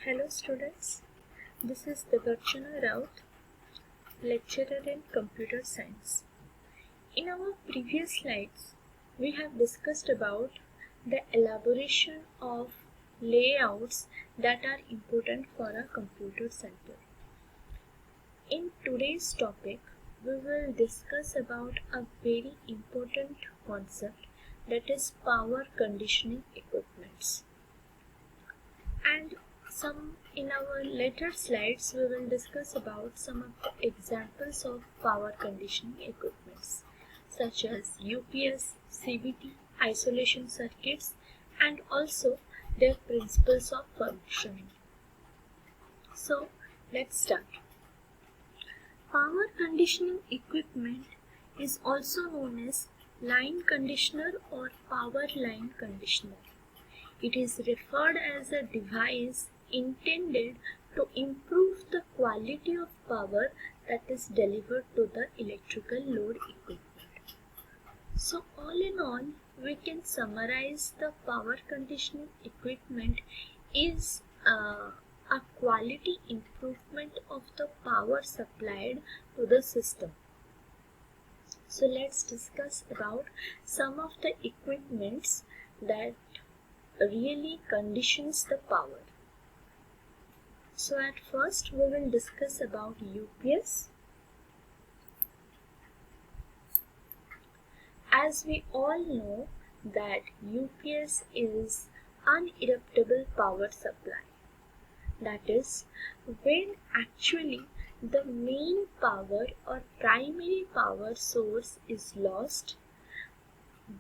Hello students, this is Devarchana Raut, lecturer in computer science. In our previous slides, we have discussed about the elaboration of layouts that are important for a computer center. In today's topic, we will discuss about a very important concept, that is power conditioning equipments. And in our later slides, we will discuss about some of the examples of power conditioning equipments such as UPS, CVT, isolation circuits, and also their principles of functioning. So let's start. Power conditioning equipment is also known as line conditioner or power line conditioner. It is referred as a device intended to improve the quality of power that is delivered to the electrical load equipment. So all in all, we can summarize the power conditioning equipment is a quality improvement of the power supplied to the system. So let's discuss about some of the equipments that really conditions the power. So at first we will discuss about UPS. As we all know that UPS is uninterruptible power supply. That is, when actually the main power or primary power source is lost,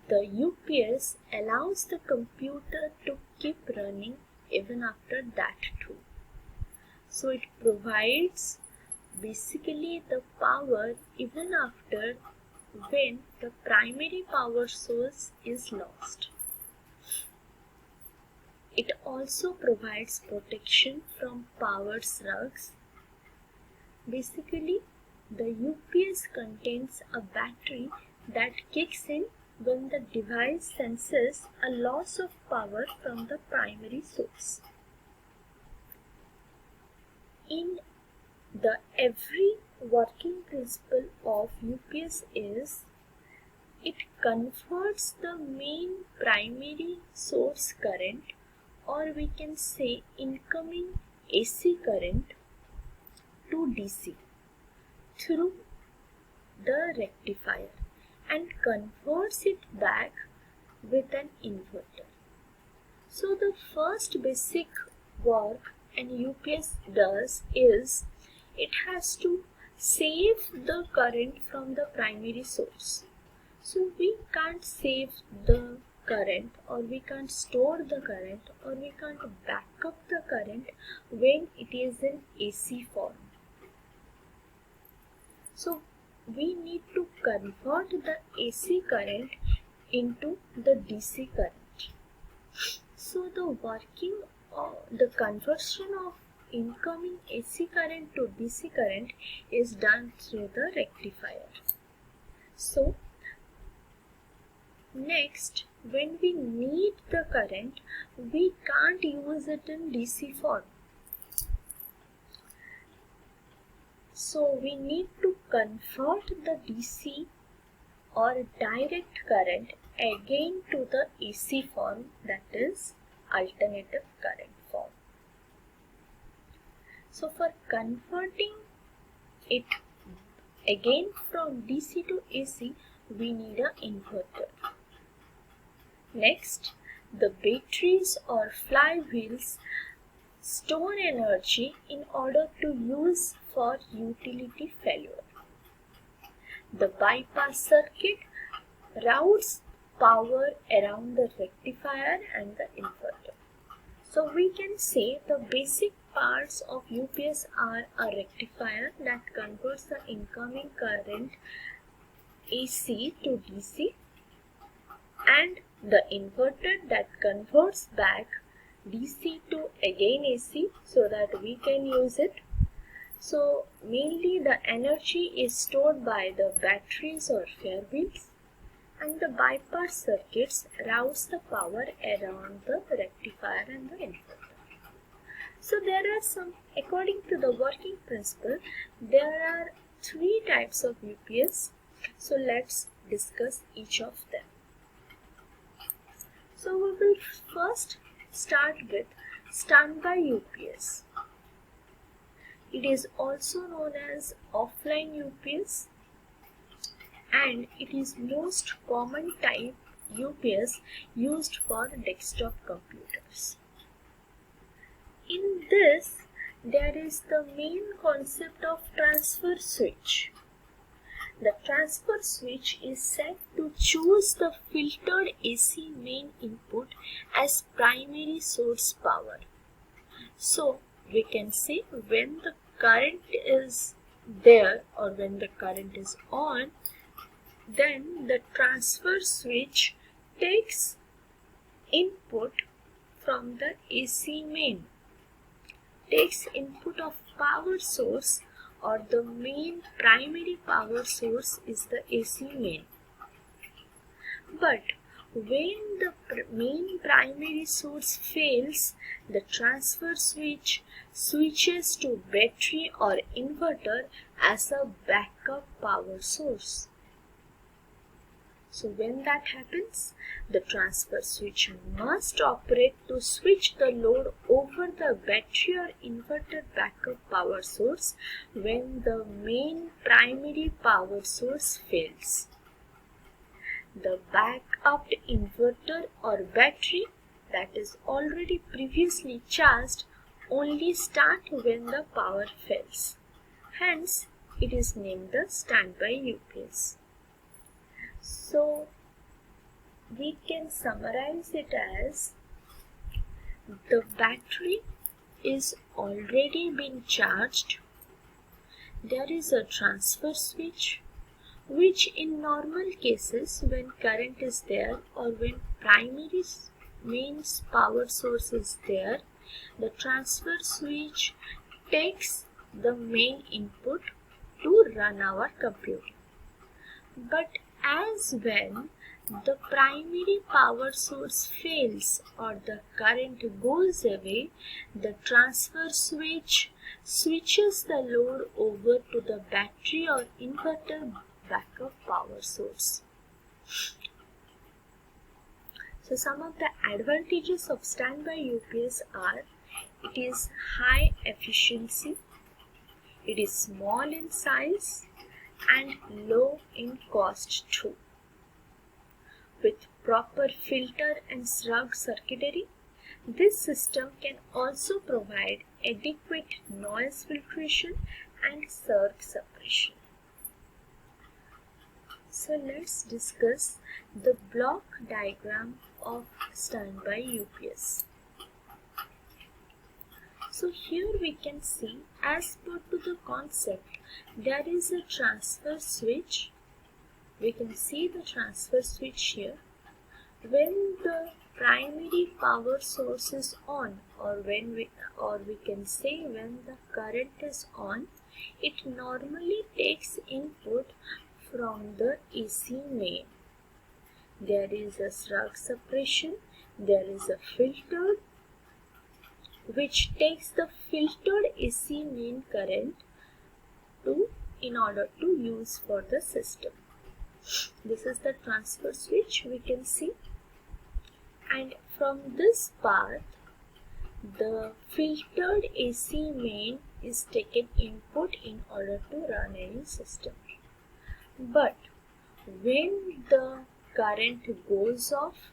the UPS allows the computer to keep running even after that too. So it provides basically the power even after when the primary power source is lost. It also provides protection from power surges. Basically, the UPS contains a battery that kicks in when the device senses a loss of power from the primary source. In the every working principle of UPS is it converts the main primary source current, or we can say incoming AC current, to DC through the rectifier and converts it back with an inverter. So the first basic work an UPS does is it has to save the current from the primary source. So we can't save the current, or we can't store the current, or we can't back up the current when it is in AC form. So we need to convert the AC current into the DC current. So the conversion of incoming AC current to DC current is done through the rectifier. So next, when we need the current, we can't use it in DC form. So we need to convert the DC or direct current again to the AC form, that is alternative current form. So for converting it again from DC to AC, we need an inverter. Next, the batteries or flywheels store energy in order to use for utility failure. The bypass circuit routes power around the rectifier and the inverter. So we can say the basic parts of UPS are a rectifier that converts the incoming current AC to DC, and the inverter that converts back DC to again AC so that we can use it. So mainly the energy is stored by the batteries or flywheels, and the bypass circuits routes the power around the rectifier and the inverter. So there are some, according to the working principle, there are 3 types of UPS. So let's discuss each of them. So we will first start with standby UPS. It is also known as offline UPS, and it is most common type UPS used for desktop computers. In this, there is the main concept of transfer switch. The transfer switch is set to choose the filtered AC main input as primary source power. So we can say when the current is there or when the current is on, then the transfer switch takes input from the AC main, takes input of power source, or the main primary power source is the AC main. But when the main primary source fails, the transfer switch switches to battery or inverter as a backup power source. So when that happens, the transfer switch must operate to switch the load over the battery or inverter backup power source when the main primary power source fails. The backup inverter or battery that is already previously charged only start when the power fails. Hence, it is named the standby UPS. So, we can summarize it as the battery is already been charged. There is a transfer switch, which in normal cases when current is there or when primary main power source is there, the transfer switch takes the main input to run our computer. But as when the primary power source fails or the current goes away, the transfer switch switches the load over to the battery or inverter backup power source. So some of the advantages of standby UPS are: it is high efficiency, it is small in size, and low in cost too. With proper filter and slug circuitry, this system can also provide adequate noise filtration and surge suppression. So let's discuss the block diagram of standby UPS. So here we can see, as per to the concept, there is a transfer switch. We can see the transfer switch here. When the primary power source is on, or we can say when the current is on, it normally takes input from the AC main. There is a surge suppression, there is a filter which takes the filtered AC main current in order to use for the system. This is the transfer switch we can see, and from this path the filtered AC main is taken input in order to run any system. But when the current goes off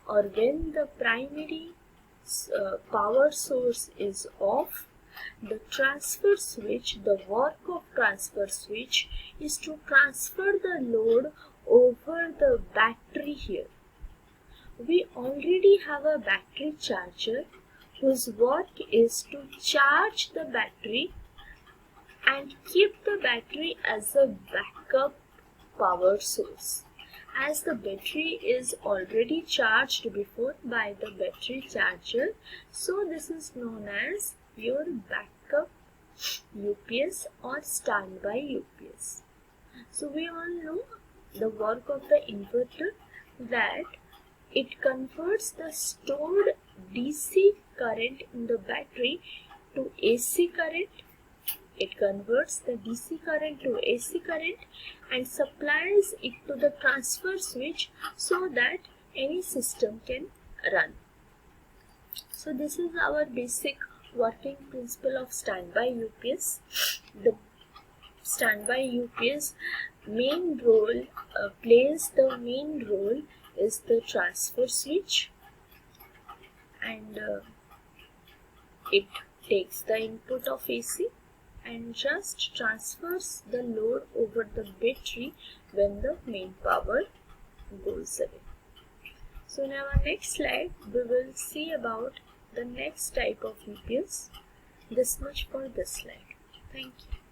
or when the primary power source is off, the transfer switch, the work of transfer switch is to transfer the load over the battery here. We already have a battery charger whose work is to charge the battery and keep the battery as a backup power source. As the battery is already charged before by the battery charger, so this is known as your backup UPS or standby UPS. So we all know the work of the inverter, that it converts the stored DC current in the battery to AC current. It converts the DC current to AC current and supplies it to the transfer switch so that any system can run. So this is our basic working principle of standby UPS. The standby UPS main role is the transfer switch, and it takes the input of AC and just transfers the load over the battery when the main power goes away. So in our next slide we will see about the next type of UPS. This much for this slide. Thank you.